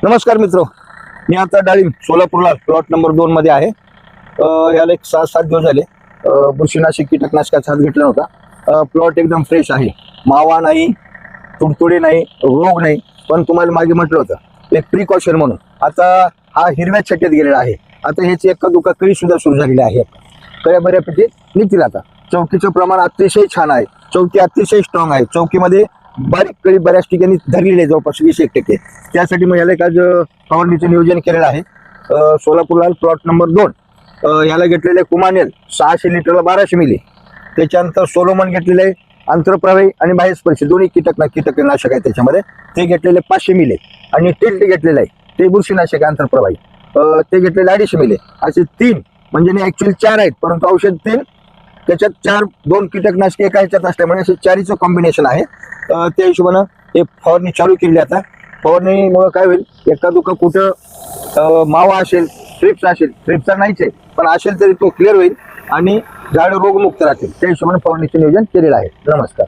नमस्कार मित्र, मी आता डाळिंब सोलापूरला प्लॉट नंबर 2 मध्ये आहे. याला एक 6-7 दिवस झाले. बुरशीनाशक कीटकनाशकाचा हात घेतला नव्हता. प्लॉट एकदम फ्रेश आहे, मावा नाही, तुडतुडे नाही, रोग नाही. पण तुम्हाला मागे म्हटलं होतं एक प्रिकॉशन म्हणून. आता हा हिरव्या छट्ट्यात गेलेला आहे. आता ह्याची एका दुका कळी सुद्धा सुरू झालेली आहे. कळ्या बऱ्यापैकी निघतील. आता चौकीचं प्रमाण अतिशय छान आहे. चौकी अतिशय स्ट्रॉंग आहे. चौकीमध्ये बारीक कळी बऱ्याच ठिकाणी धरलेली आहे, जवळपास 20% त्यासाठी मग याला एक आज फवारणीचं नियोजन केलेलं आहे. सोलापूरला प्लॉट नंबर 2. याला घेतलेले कुमानेल 600 लिटरला 1200 मिली. त्याच्यानंतर सोलोमन घेतलेले आहे, आंतरप्रवाही आणि बाह्यस्पर्शी दोन्ही कीटकनाशक आहे त्याच्यामध्ये. ते घेतलेले 500 मिली आणि टिल्ट घेतलेलं आहे ते बुरशीनाशक आंतरप्रवाही, ते घेतलेले 250 मिली. असे 3 म्हणजे नाही ऍक्च्युअली 4 आहेत, परंतु औषध 3 त्याच्यात 2 कीटकनाशक एका ह्याच्यात असल्यामुळे असे 4चं कॉम्बिनेशन आहे. त्या हिशोबानं हे फवारणी चालू केली. आता फवारणीमुळे काय होईल, एका दुका कुठं मावा असेल, ट्रिप्स असेल, ट्रिप्सचा नाहीच आहे पण असेल तरी तो क्लिअर होईल आणि झाड रोगमुक्त राहतील. त्या हिशोबाने फवारणीचं नियोजन केलेलं आहे. नमस्कार.